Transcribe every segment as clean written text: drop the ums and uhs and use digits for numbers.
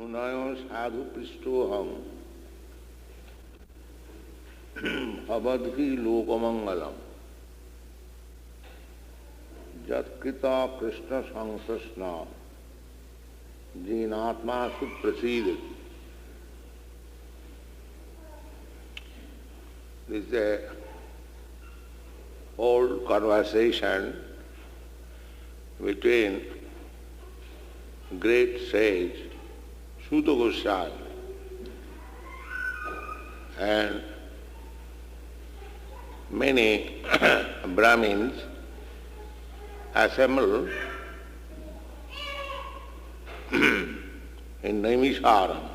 मुनयो Sadhu पृष्ठोहम भवद्भि लोकमंगलम यत्कृता Krishna संकृष्ण जीनात्मा सुप्रसीदति. This is an old conversation between great sage Suta Goswami and many Brahmins assembled in Naimisharam.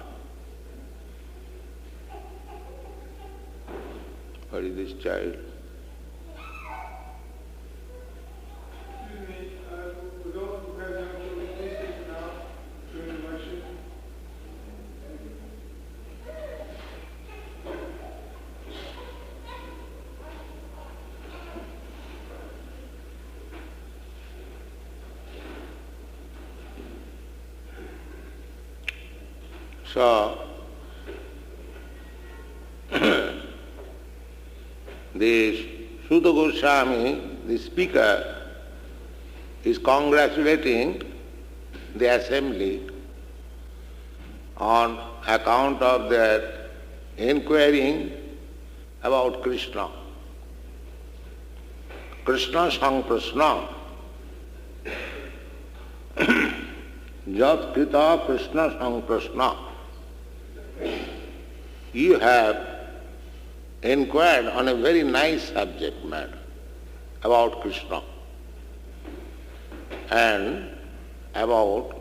What is this child? For those who have young children, please take them out during the lecture. So, the Suta Goswami, the speaker, is congratulating the assembly on account of their inquiring about Krishna. Krishna sang Prashna. Jat krita Krishna sang Prashna. You have inquired on a very nice subject matter about Krishna and about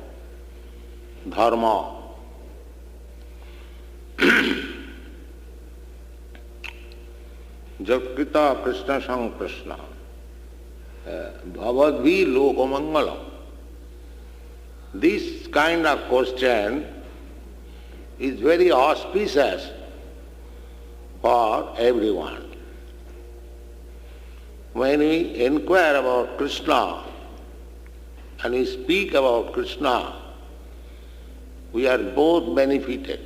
dharma. Jakrita Krishna sang Prashna bhavadvi lokamangalam. This kind of question is very auspicious for everyone. When we inquire about Krishna and we speak about Krishna, we are both benefited.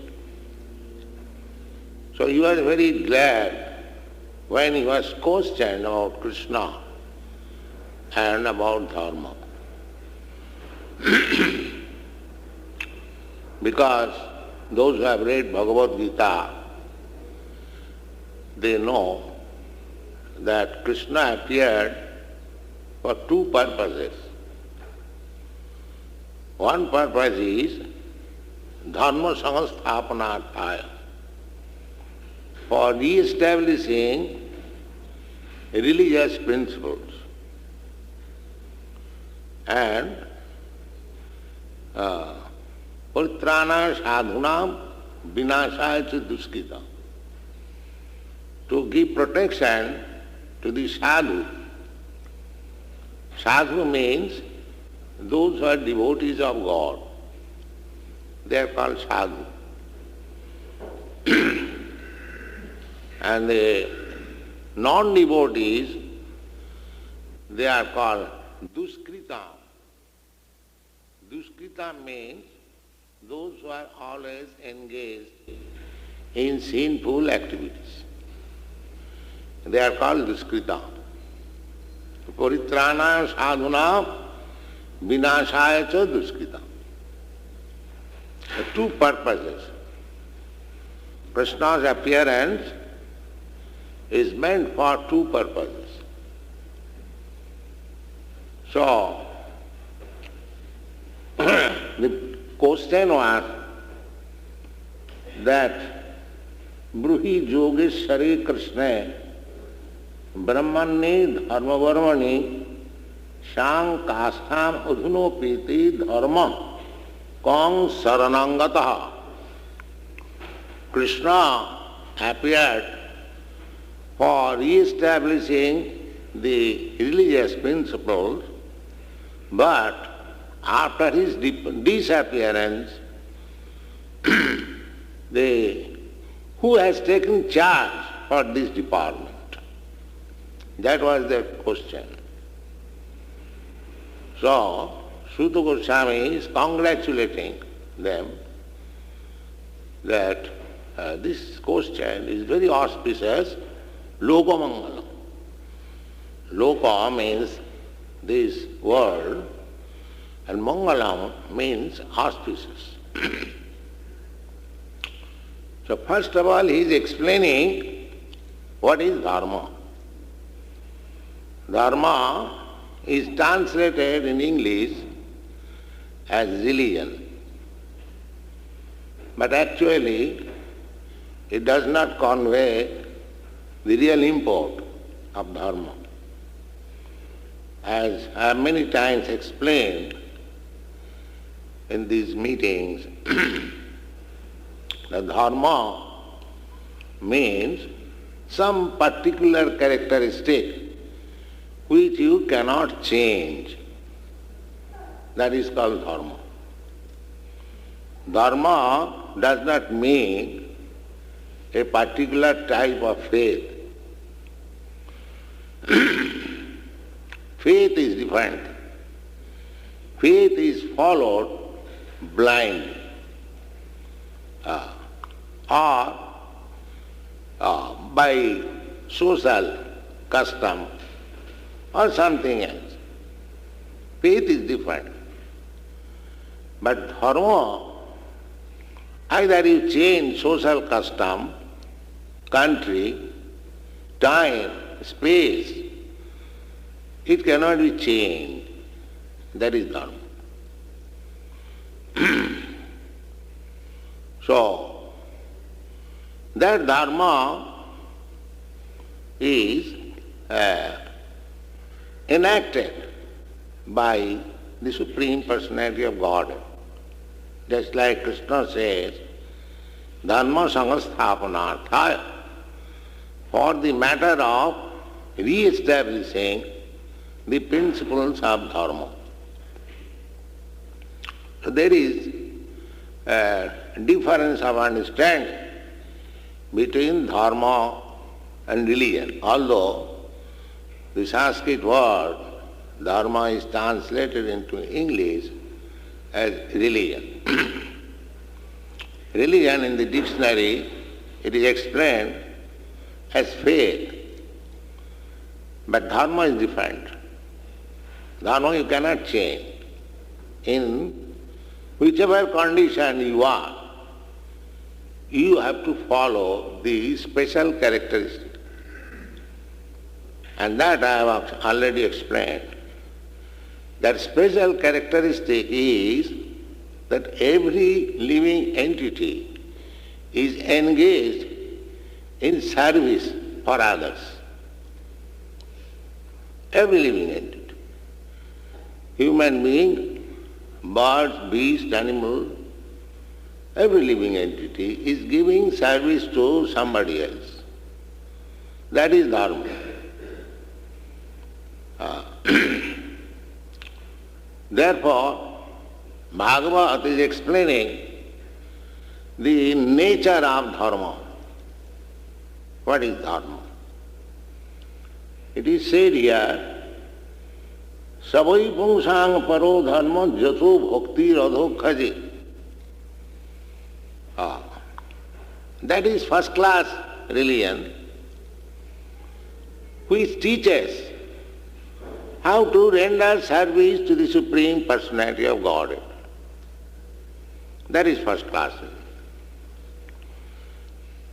So you are very glad when you was questioned about Krishna and about dharma. Because those who have read Bhagavad Gita, they know that Krishna appeared for two purposes. One purpose is dharma samasthapanarthaya, for re-establishing religious principles, and paritrana sadhunam vinashaya cha duskita, to give protection to the sadhu. Sadhu means those who are devotees of God. They are called sadhu. And the non-devotees, they are called duskrita. Duskrita means those who are always engaged in sinful activities. They are called duskrita. Paritrana sadhuna vinashaya cha duskrita. The two purposes. Krishna's appearance is meant for two purposes. So, the question was that Bruhi Yogeshwari Krishna Brahmani Dharmavarmani Shang Kastham Udhunopiti Dharmam Kong Saranangataha. Krishna appeared for re-establishing the religious principles, but after his disappearance, who has taken charge for this department? That was the question. So, Suta Goswami is congratulating them that this question is very auspicious, Lokamangalam. Loka means this world, and Mangalam means auspicious. So first of all, he is explaining what is Dharma. Dharma is translated in English as religion. But actually, it does not convey the real import of Dharma. As I have many times explained in these meetings, the Dharma means some particular characteristic which you cannot change. That is called Dharma. Dharma does not mean a particular type of faith. Faith is different. Faith is followed blindly, or by social custom or something else. Faith is different. But Dharma, either you change social custom, country, time, space, it cannot be changed. That is Dharma. So, that Dharma is enacted by the Supreme Personality of Godhead. Just like Krishna says, Dharma Sanghasthapanarthaya, for the matter of re-establishing the principles of Dharma. So there is a difference of understanding between Dharma and religion. Although the Sanskrit word Dharma is translated into English as religion. Religion in the dictionary, it is explained as faith. But Dharma is different. Dharma you cannot change. In whichever condition you are, you have to follow the special characteristic. And that I have already explained. That special characteristic is that every living entity is engaged in service for others. Every living entity. Human being, birds, beast, animal, every living entity is giving service to somebody else. That is Dharma. Therefore, Bhagavad is explaining the nature of Dharma. What is Dharma? It is said here, Savai Pungsang Paro Dharma Jato Bhakti Radho Khaji. That is first class religion which teaches how to render service to the Supreme Personality of Godhead. That is first class.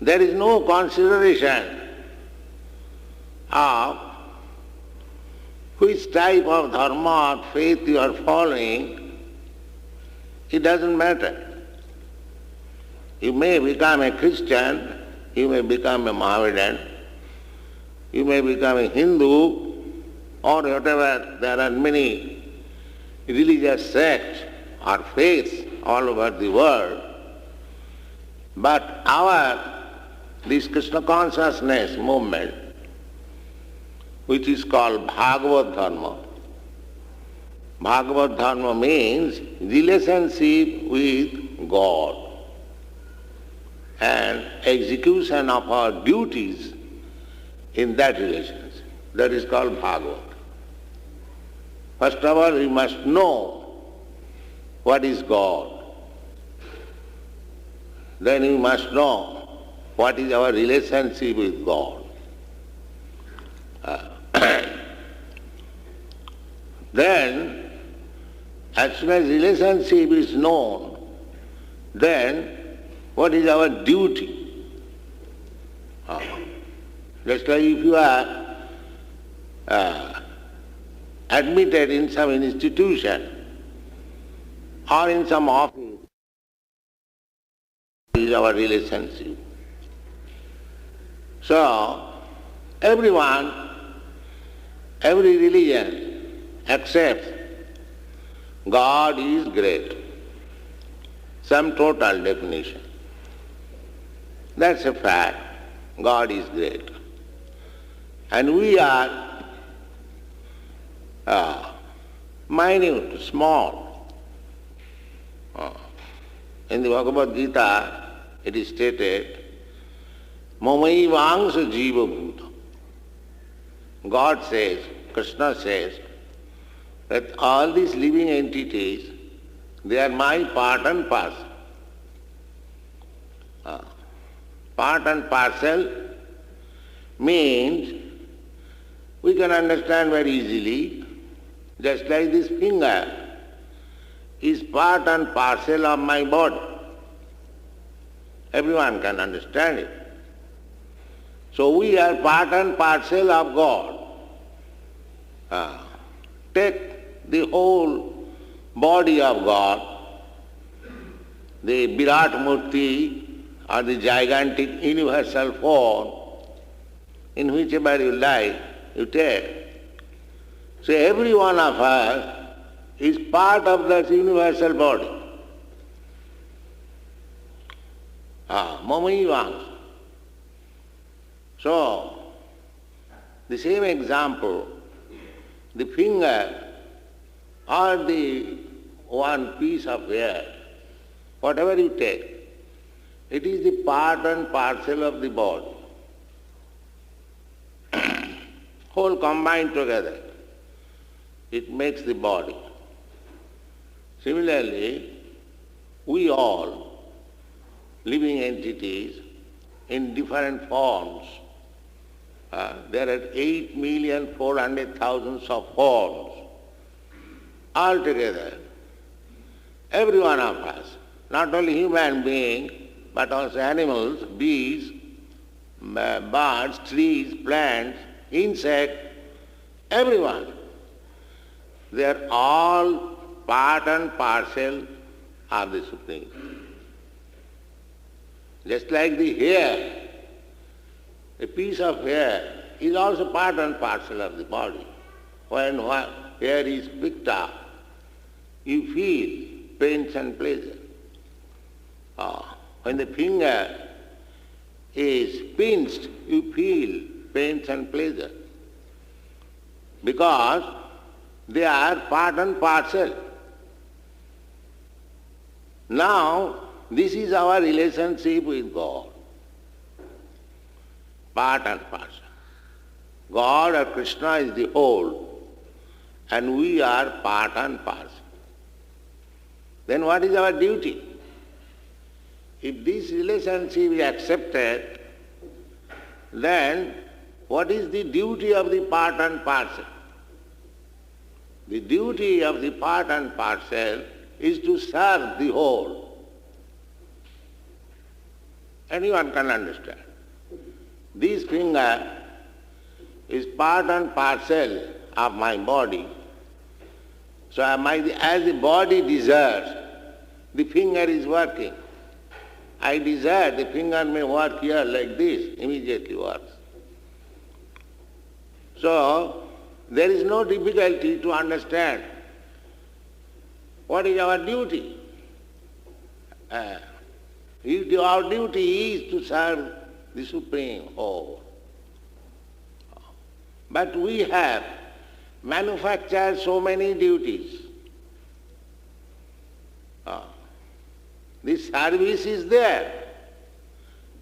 There is no consideration of which type of dharma or faith you are following. It doesn't matter. You may become a Christian, you may become a Mohammedan, you may become a Hindu, or whatever. There are many religious sects or faiths all over the world. But this Krishna Consciousness movement, which is called Bhagavad Dharma. Bhagavad Dharma means relationship with God and execution of our duties in that relationship. That is called Bhagavad. First of all, we must know what is God. then we must know what is our relationship with God. Then, as soon as relationship is known, then what is our duty? Just like if you are admitted in some institution or in some office, is our relationship. So, everyone, every religion accepts God is great. Some total definition. That's a fact. God is great. And we are minute, small. In the Bhagavad Gita, it is stated, Mamaivangsha jiva bhuta. God says, Krishna says, that all these living entities, they are my part and parcel. Part and parcel means we can understand very easily, just like this finger is part and parcel of my body. Everyone can understand it. So we are part and parcel of God. Take the whole body of God, the Virat Murti or the gigantic universal form, in whichever you like, you take. So every one of us is part of that universal body. Mamaivangsha. So, the same example, the finger or the one piece of hair, whatever you take, it is the part and parcel of the body. Whole combined together, it makes the body. Similarly, we all, living entities in different forms, there are 8,400,000 of forms. Altogether, every one of us, not only human beings, but also animals, bees, birds, trees, plants, insects, everyone, they are all part and parcel of the Supreme. Just like the hair, a piece of hair is also part and parcel of the body. When hair is picked up, you feel pains and pleasure. When the finger is pinched, you feel pains and pleasure. Because they are part and parcel. Now, this is our relationship with God. Part and parcel. God or Krishna is the whole, and we are part and parcel. Then what is our duty? If this relationship is accepted, then what is the duty of the part and parcel? The duty of the part and parcel is to serve the whole. Anyone can understand. This finger is part and parcel of my body. So as the body desires, the finger is working. I desire the finger may work here like this, immediately works. So there is no difficulty to understand what is our duty. Our duty is to serve the Supreme Whole. But we have manufactured so many duties. This service is there.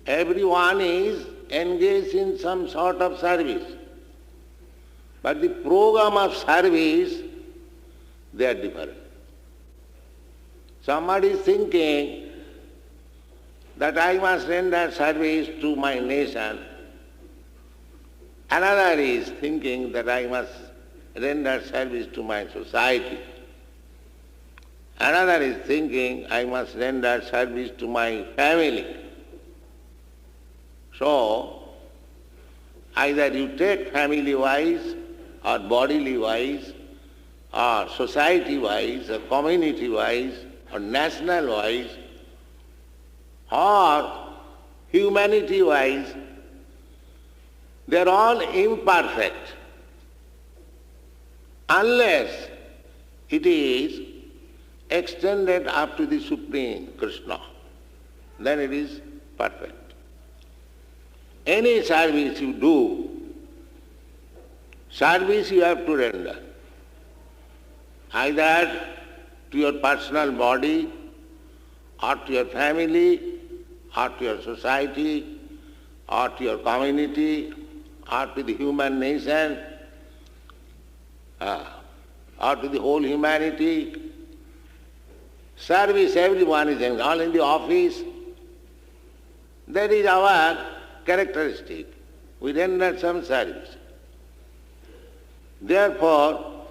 Everyone is engaged in some sort of service. But the program of service, they are different. Somebody is thinking that I must render service to my nation. Another is thinking that I must render service to my society. Another is thinking I must render service to my family. So, either you take family-wise or bodily-wise or society-wise or community-wise or national-wise or humanity-wise, they are all imperfect unless it is extended up to the Supreme Krishna. Then it is perfect. Any service you do, service you have to render, either to your personal body or to your family or to your society or to your community or to the human nation or to the whole humanity. Service, everyone is doing, all in the office. That is our characteristic. We render some service. Therefore,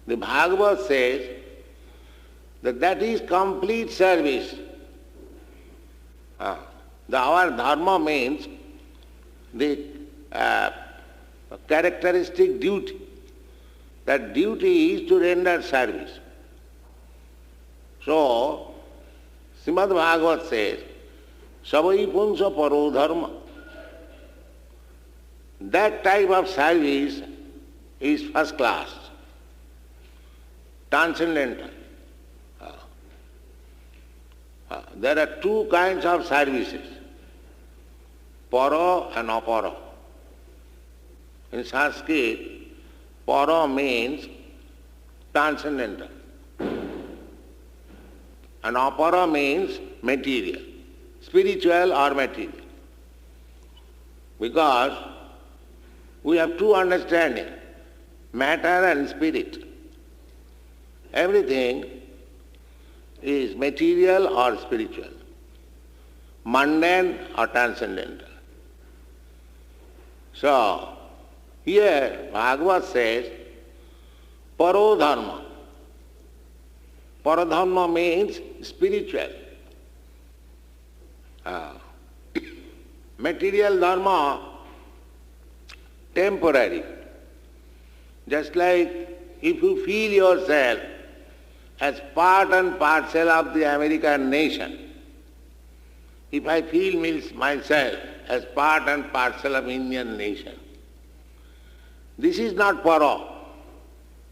the Bhagavad says that that is complete service. Our dharma means the characteristic duty. That duty is to render service. So, Srimad Bhagavatam says, Savai punsa paro dharma. That type of service is first class, transcendental. There are two kinds of services, para and apara. In Sanskrit, para means transcendental and apara means material, spiritual or material. Because we have two understanding, matter and spirit. Everything is material or spiritual, mundane or transcendental. So, here Bhagavad says, paro dharma. Paradharma means spiritual. Material dharma, temporary. Just like if you feel yourself as part and parcel of the American nation, if I feel myself as part and parcel of Indian nation, this is not para,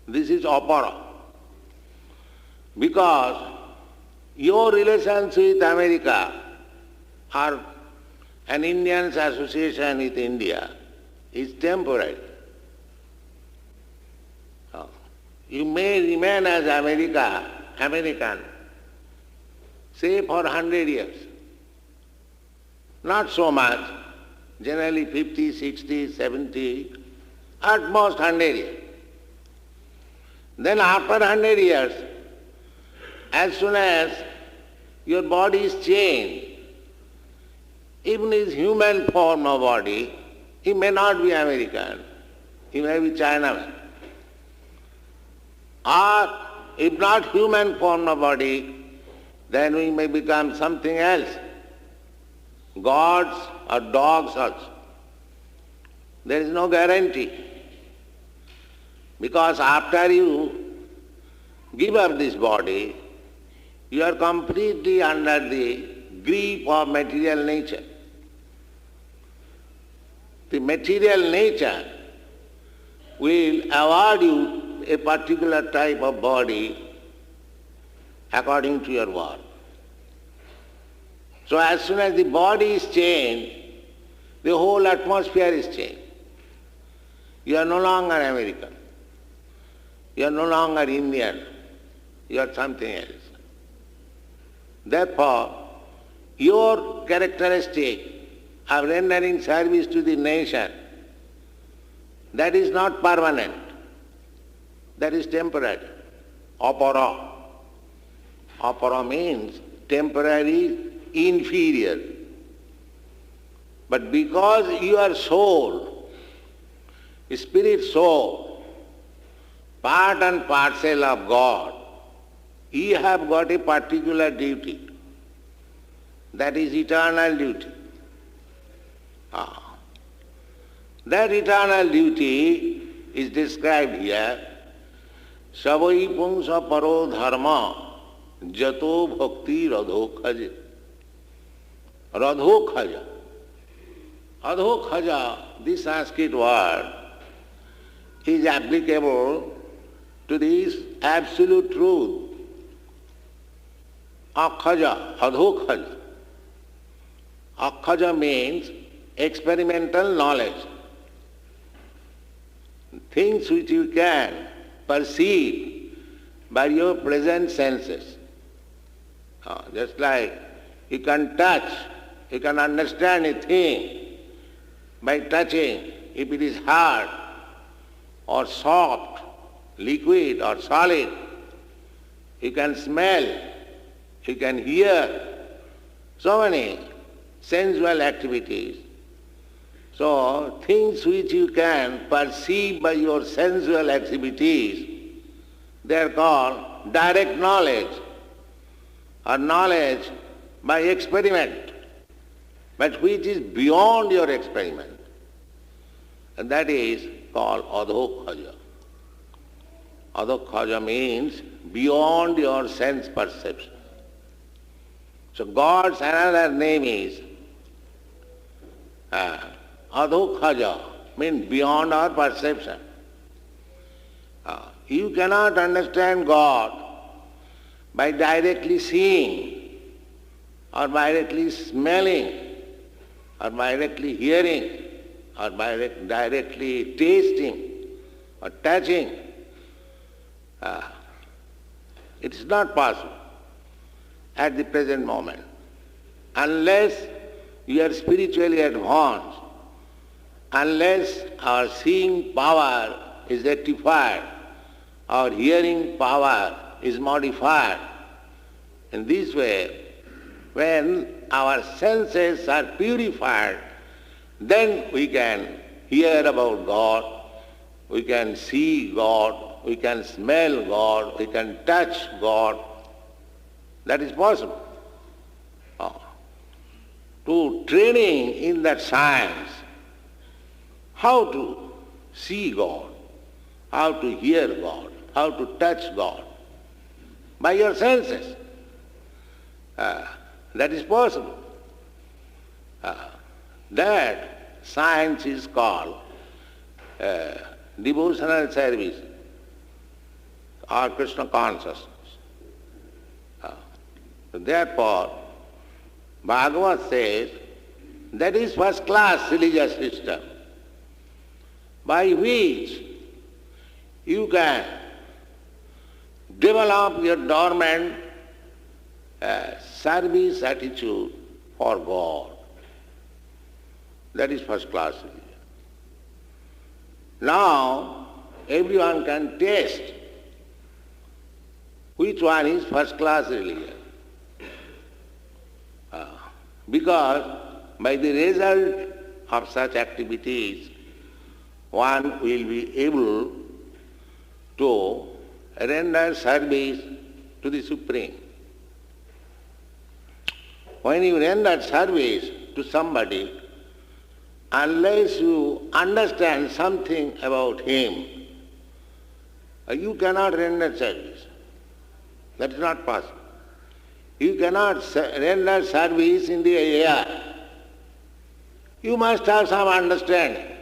this is apara. Because your relations with America or an Indian's association with India is temporary. You may remain as American, say for 100 years. Not so much, generally 50, 60, 70, at most 100 years. Then after 100 years, as soon as your body is changed, even his human form of body, he may not be American, he may be Chinaman. Or if not human form of body, then we may become something else, gods or dogs also. There is no guarantee. Because after you give up this body, you are completely under the grip of material nature. The material nature will award you a particular type of body according to your work. So as soon as the body is changed, the whole atmosphere is changed. You are no longer American. You are no longer Indian. You are something else. Therefore, your characteristic of rendering service to the nation, that is not permanent. That is temporary. Apara. Apara means temporary inferior. But because your soul, spirit soul, part and parcel of God, you have got a particular duty. That is eternal duty. That eternal duty is described here. Savai pungsa paro dharma jato bhakti radhokhaja. Radhokhaja. Adhokhaja, this Sanskrit word, is applicable to this absolute truth. Akhaja, adhokhaja. Akhaja means experimental knowledge. Things which you can perceive by your present senses. Just like you can touch, you can understand a thing by touching, if it is hard or soft, liquid or solid. You can smell, you can hear, so many sensual activities. So, things which you can perceive by your sensual activities, they are called direct knowledge or knowledge by experiment, but which is beyond your experiment. And that is called adhokhaja. Adhokhaja means beyond your sense perception. So God's another name is adhokhaja, means beyond our perception. You cannot understand God by directly seeing or directly smelling or directly hearing or directly tasting or touching. It is not possible at the present moment. Unless you are spiritually advanced, unless our seeing power is rectified, our hearing power is modified. In this way, when our senses are purified, then we can hear about God, we can see God, we can smell God, we can touch God. That is possible. To training in that science, how to see God, how to hear God, how to touch God, by your senses. That is possible. That science is called devotional service or Krishna Consciousness. Therefore, Bhagavad says that is first class religious system by which you can develop your dormant service attitude for God. That is first class religion. Now, everyone can test which one is first class religion. Because by the result of such activities, one will be able to render service to the Supreme. When you render service to somebody, unless you understand something about him, you cannot render service. That is not possible. You cannot render service in the air. You must have some understanding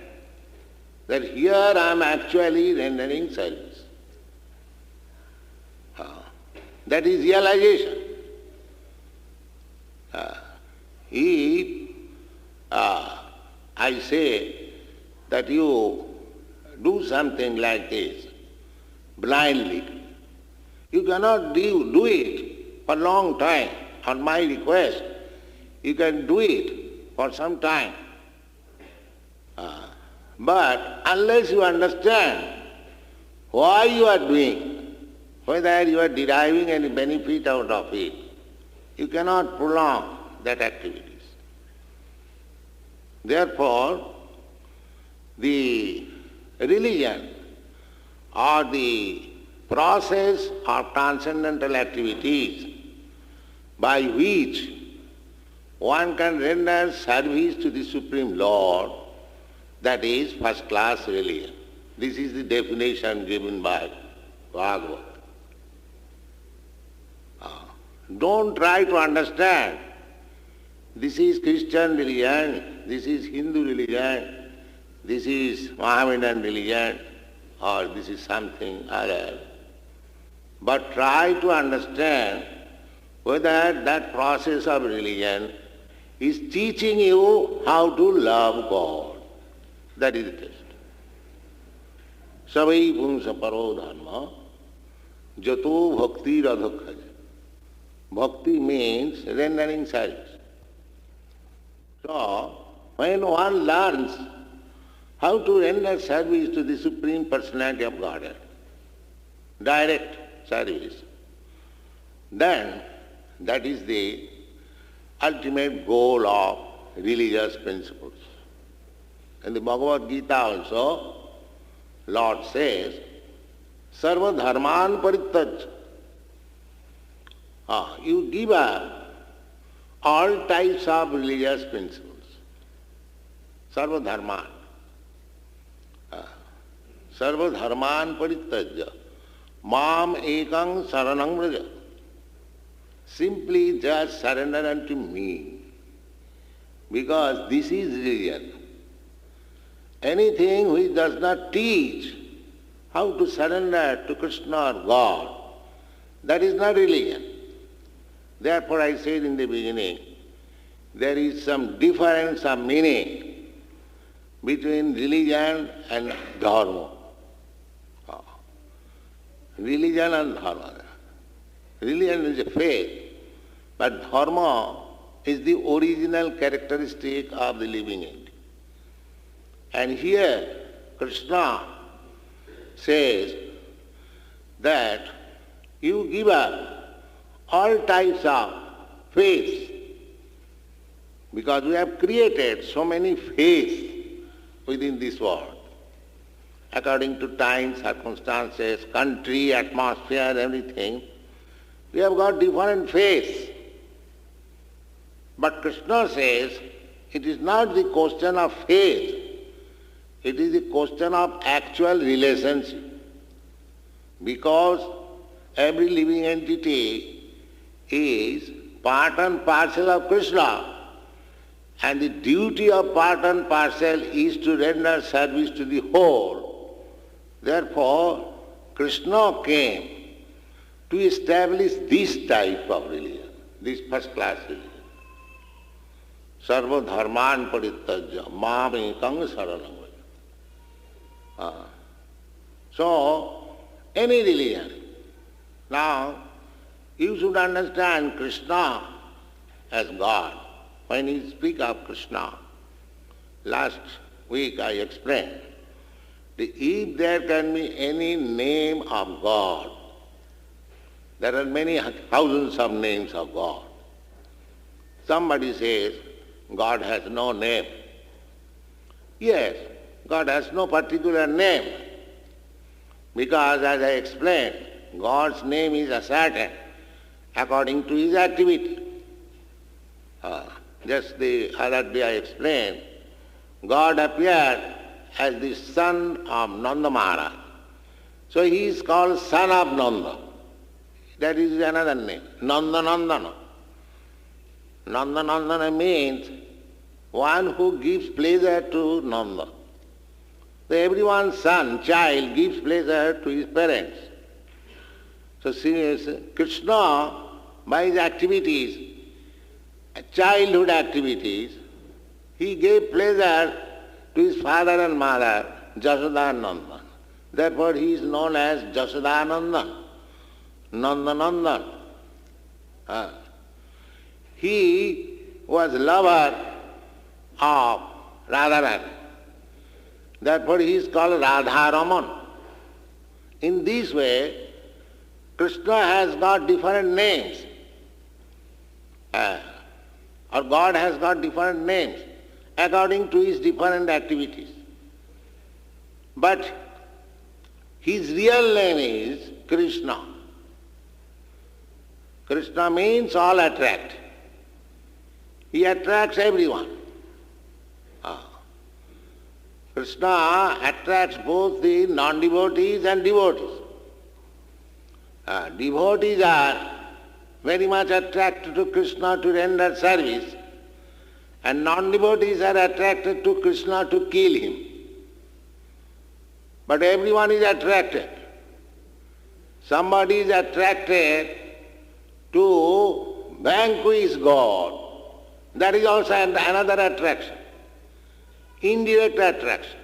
that here I am actually rendering service. That is realization. If I say that you do something like this blindly, you cannot do it for a long time on my request. You can do it for some time. But unless you understand why you are doing, whether you are deriving any benefit out of it, you cannot prolong that activities. Therefore, the religion or the process of transcendental activities by which one can render service to the Supreme Lord, that is first-class religion. This is the definition given by Bhagavatam. Don't try to understand this is Christian religion, this is Hindu religion, this is Mohammedan religion, or this is something other. But try to understand whether that process of religion is teaching you how to love God. That is the test. Savai punsa paro dharma jato bhakti radhakhaja. Bhakti means rendering service. So, when one learns how to render service to the Supreme Personality of Godhead, direct service, then that is the ultimate goal of religious principles. In the Bhagavad Gita also, Lord says, Sarva dharman parityaj. You give up all types of religious principles. Sarva dharman. Sarva dharman parityaj. Mam ekang saranang vraja. Simply just surrender unto me. Because this is religion. Anything which does not teach how to surrender to Krishna or God, that is not religion. Therefore I said in the beginning, there is some difference of meaning between religion and dharma. Religion and dharma. Religion is a faith, but dharma is the original characteristic of the living entity. And here Krishna says that you give up all types of faiths, because we have created so many faiths within this world. According to time, circumstances, country, atmosphere, everything, we have got different faiths. But Krishna says it is not the question of faith, it is the question of actual relationship. Because every living entity is part and parcel of Krishna, and the duty of part and parcel is to render service to the whole. Therefore, Krishna came to establish this type of religion, this first-class religion. Sarva dharman parityajya mam ekang saranam vraja. So, any religion. Now, you should understand Krishna as God. When you speak of Krishna, last week I explained, if there can be any name of God, there are many thousands of names of God. Somebody says, God has no name. Yes, God has no particular name, because as I explained, God's name is ascertained according to his activity. Just the other day I explained, God appeared as the son of Nanda Maharaj. So he is called son of Nanda. That is another name, Nanda Nandana. Nanda Nandana means one who gives pleasure to Nanda. So everyone's son, child, gives pleasure to his parents. So Krishna, by his activities, childhood activities, he gave pleasure to his father and mother, Jasodanandan. Therefore he is known as Jasodanandan, Nandanandan. He was lover of Radharani. Therefore he is called Radharaman. In this way, Krishna has got different names. or God has got different names according to his different activities. But his real name is Krishna. Krishna means all attract. He attracts everyone. Krishna attracts both the non-devotees and devotees. Devotees are very much attracted to Krishna to render service, and non-devotees are attracted to Krishna to kill him. But everyone is attracted. Somebody is attracted to vanquish God. That is also another attraction. Indirect attraction.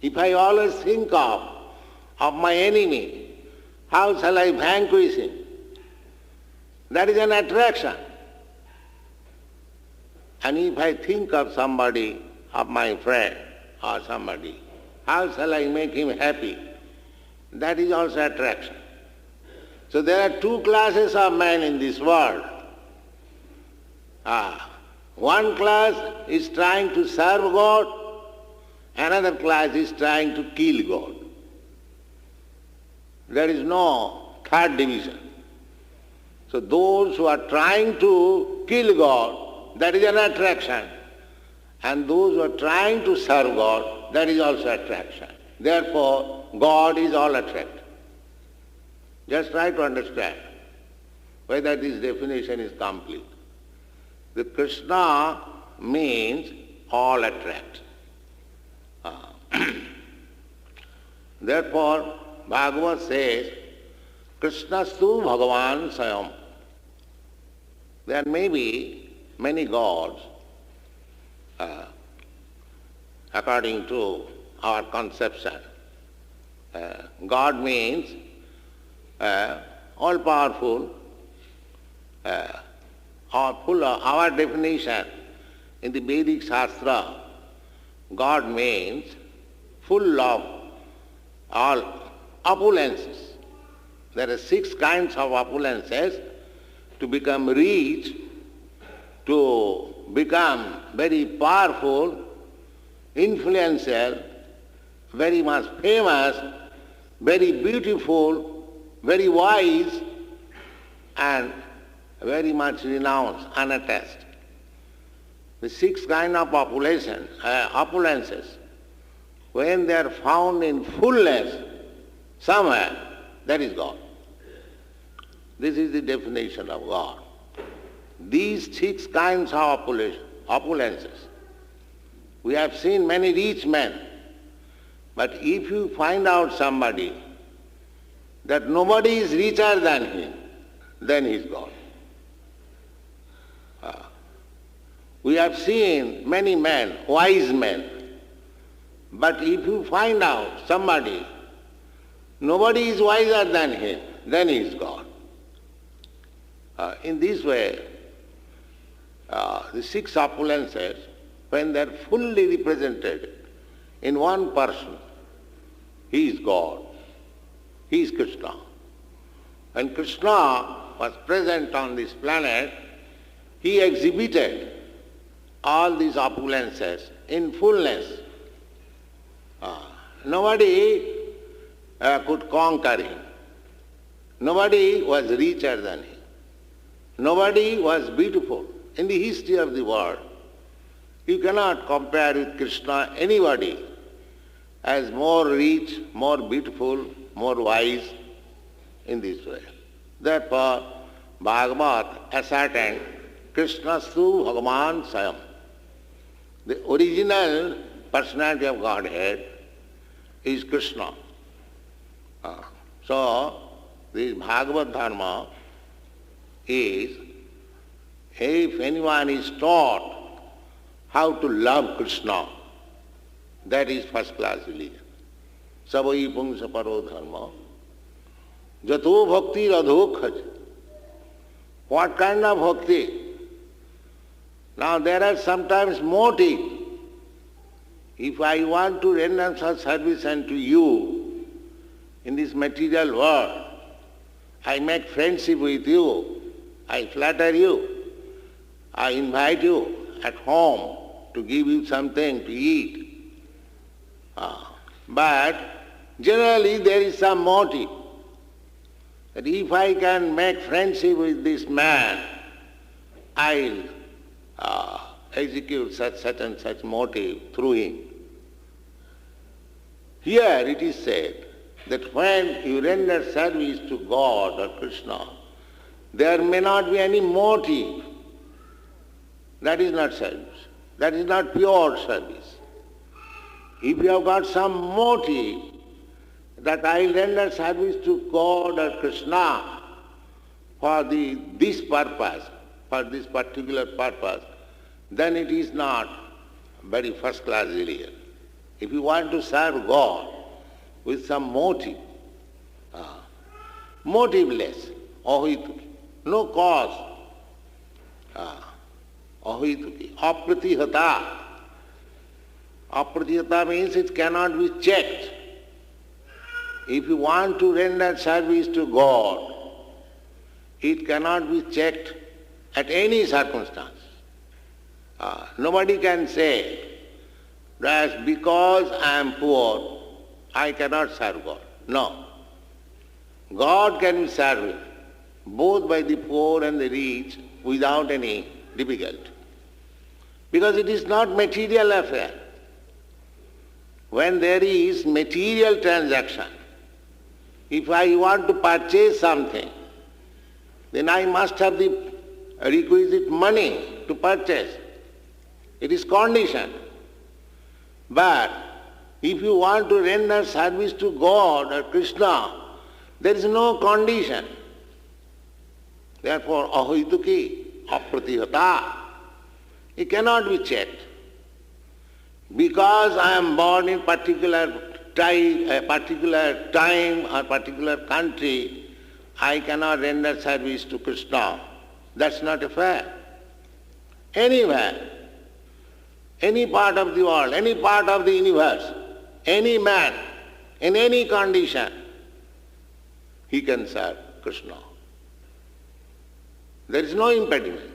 If I always think of my enemy, how shall I vanquish him? That is an attraction. And if I think of somebody, of my friend or somebody, how shall I make him happy? That is also attraction. So there are two classes of men in this world. One class is trying to serve God, another class is trying to kill God. There is no third division. So those who are trying to kill God, that is an attraction. And those who are trying to serve God, that is also attraction. Therefore, God is all attract. Just try to understand whether this definition is complete. The Krishna means all attract. Therefore, Bhagavad says, Krishnastu Bhagavan Sayam. There may be many gods according to our conception. God means all-powerful, our definition in the Vedic Shastra, God means full of all opulences. There are 6 kinds of opulences: to become rich, to become very powerful, influential, very much famous, very beautiful, very wise, and very much renounced, unattached. The 6 kinds of opulences, when they are found in fullness somewhere, that is God. This is the definition of God. These 6 kinds of opulences. We have seen many rich men, but if you find out somebody that nobody is richer than him, then he is God. We have seen many men, wise men, but if you find out somebody, nobody is wiser than him, then he is God. In this way, the 6 opulences, when they are fully represented in one person, he is God. He is Krishna. When Krishna was present on this planet, he exhibited all these opulences in fullness. Nobody could conquer him. Nobody was richer than him. Nobody was beautiful. In the history of the world, you cannot compare with Krishna anybody as more rich, more beautiful, more wise in this way. Therefore, Bhagavat ascertained Krishnastu Bhagavan Sayam. The original personality of Godhead is Krishna. So, this Bhagavad Dharma is, if anyone is taught how to love Krishna, that is first class religion. Savai pungsa paro dharma, jato bhakti radhokhaj. What kind of bhakti? Now there are sometimes motives. If I want to render such service unto you in this material world, I make friendship with you, I flatter you, I invite you at home to give you something to eat. But generally there is some motive. That if I can make friendship with this man, I'll execute such and such motive through him. Here it is said that when you render service to God or Krishna, there may not be any motive. That is not service. That is not pure service. If you have got some motive that I render service to God or Krishna for this purpose, for this particular purpose, then it is not very first-class religion. If you want to serve God with some motive, motiveless, ahituki, no cause, ahituki, apratihata. Apratihata means it cannot be checked. If you want to render service to God, it cannot be checked at any circumstance. Nobody can say that because I am poor, I cannot serve God. No. God can be served both by the poor and the rich without any difficulty. Because it is not material affair. When there is material transaction, if I want to purchase something, then I must have the requisite money to purchase. It is conditioned. But if you want to render service to God or Krishna, there is no condition. Therefore, ahituki, apratihata, it cannot be checked. Because I am born in a particular time or particular country, I cannot render service to Krishna. That's not fair. Anywhere, any part of the world, any part of the universe, any man, in any condition, he can serve Krishna. There is no impediment.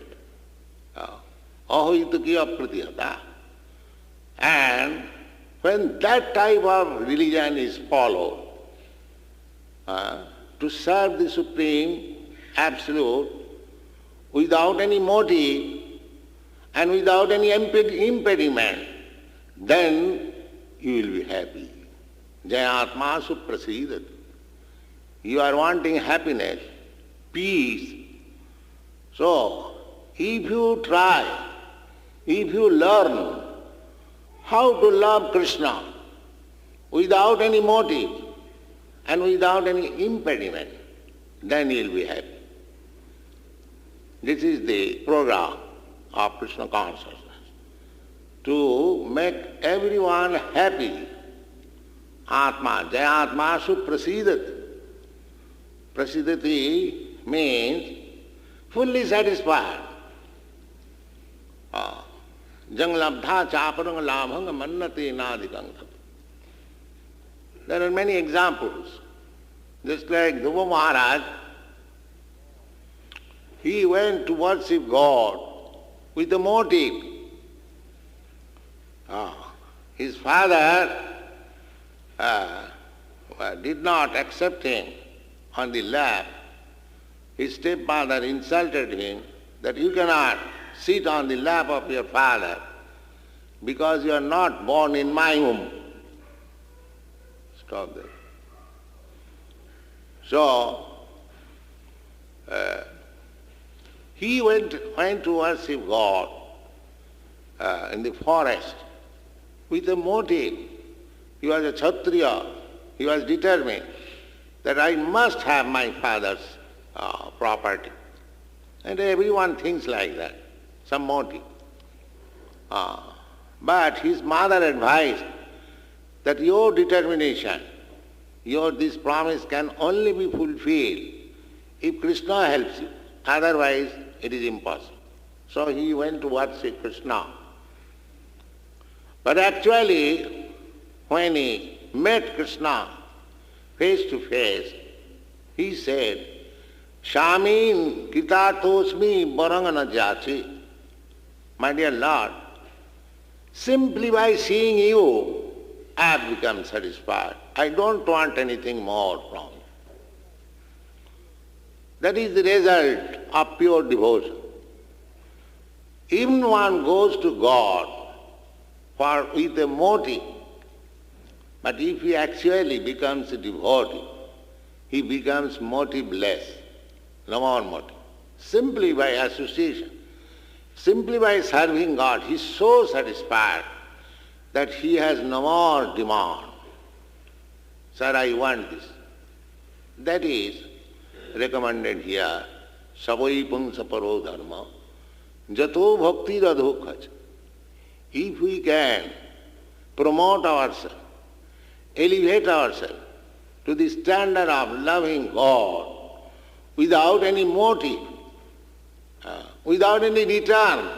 Ahituki apratihata. And when that type of religion is followed, to serve the Supreme Absolute without any motive and without any impediment, then you will be happy. Jayatma suprasidati. You are wanting happiness, peace. So, if you try, if you learn how to love Krishna without any motive and without any impediment, then you will be happy. This is the program of Krishna Consciousness, to make everyone happy. Atma, Jayatma suprasidati. Prasidati means fully satisfied. Jang labdha chaparang labhang mannate nadikang. There are many examples. Just like Dhruva Maharaj, he went to worship God with a motive. His father did not accept him on the lap. His stepmother insulted him that you cannot sit on the lap of your father because you are not born in my womb. Stop there. So, he went to worship God in the forest with a motive. He was a Kshatriya. He was determined that I must have my father's property. And everyone thinks like that, some motive. But his mother advised that your determination, this promise can only be fulfilled if Krishna helps you. Otherwise, it is impossible. So he went to worship Krishna. But actually, when he met Krishna face to face, he said, Shamin kitatosmi barangana jachi. my dear Lord, simply by seeing you, I have become satisfied. I don't want anything more from you. That is the result of pure devotion. Even one goes to God with a motive, but if he actually becomes a devotee, he becomes motiveless, no more motive. Simply by association, simply by serving God, he is so satisfied that he has no more demand. Sir, I want this. That is recommended here, savai punsa paro dharma, jato bhakti radhokhacha. If we can promote ourselves, elevate ourselves to the standard of loving God without any motive, without any return.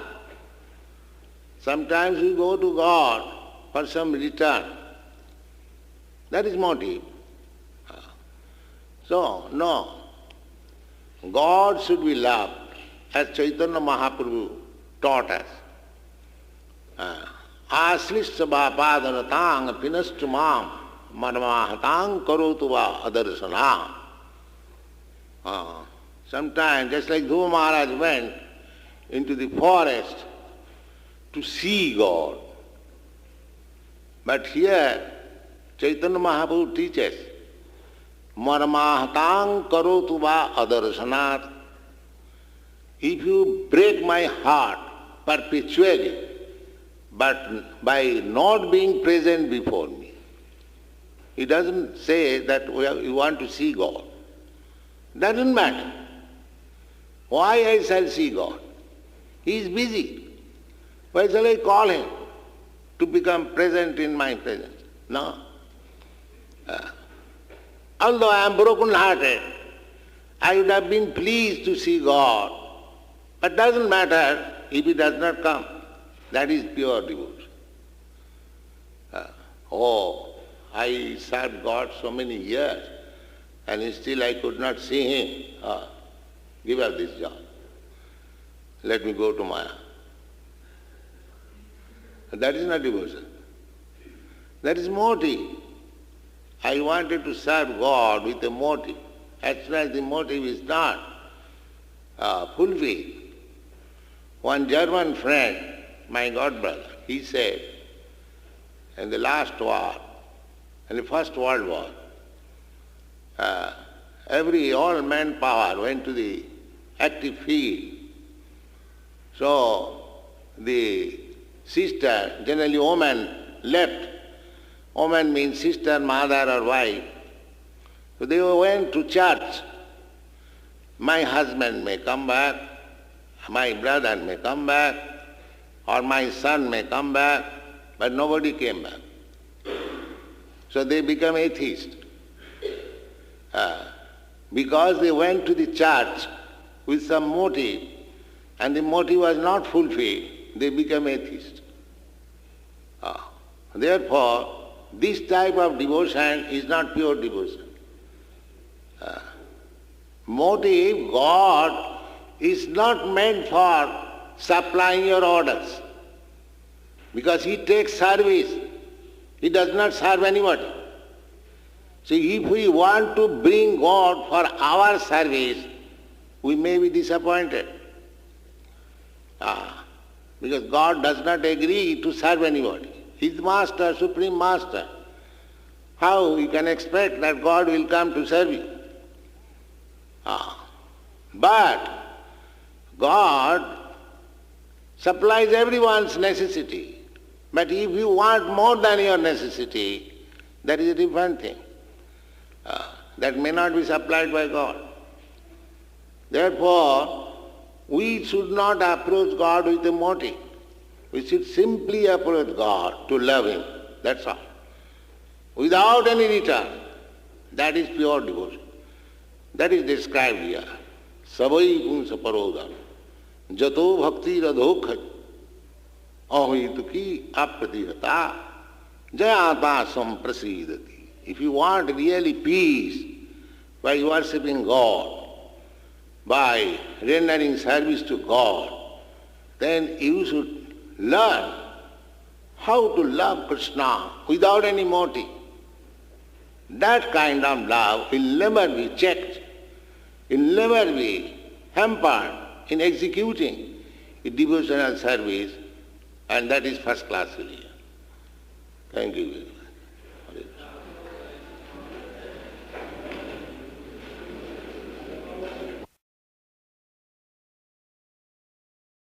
Sometimes we go to God for some return. That is motive. So, no. God should be loved as Chaitanya Mahaprabhu taught us. Aslishya vapadanatang pinastumam marmahatang karotu va adarsanam. Sometimes, just like Dhruva Maharaj went into the forest to see God. But here, Chaitanya Mahaprabhu teaches, marmahatang karotu va adarsanat. If you break my heart perpetually, but by not being present before me, he doesn't say that you want to see God. Doesn't matter. Why I shall see God? He is busy. Why shall I call him to become present in my presence? No. Although I am broken-hearted, I would have been pleased to see God. But doesn't matter if he does not come. That is pure devotion. I served God so many years, and still I could not see him. Give up this job. Let me go to Maya. That is not devotion. That is motive. I wanted to serve God with a motive. As soon as the motive is not fulfilled, one German friend, my godbrother, he said, in the last war, in the First World War, all manpower went to the active field. So the sister, generally woman, left. Woman means sister, mother or wife. So they went to church. My husband may come back, my brother may come back, or my son may come back, but nobody came back. So they become atheists. Because they went to the church with some motive, and the motive was not fulfilled, they become atheists. Therefore, this type of devotion is not pure devotion. Motive, God, is not meant for supplying your orders. Because he takes service. He does not serve anybody. So if we want to bring God for our service, we may be disappointed. Because God does not agree to serve anybody. He is Master, Supreme Master. How you can expect that God will come to serve you? But God supplies everyone's necessity. But if you want more than your necessity, that is a different thing. That may not be supplied by God. Therefore, we should not approach God with a motive. We should simply approach God to love him. That's all. Without any return. That is pure devotion. That is described here. Savai punsa parodam. Jato bhakti radhokha. Ahituki apratihata. Jayata samprasidati. If you want really peace by worshipping God, by rendering service to God, then you should learn how to love Krishna without any motive. That kind of love will never be checked, will never be hampered in executing a devotional service, and that is first class religion. Thank you very much.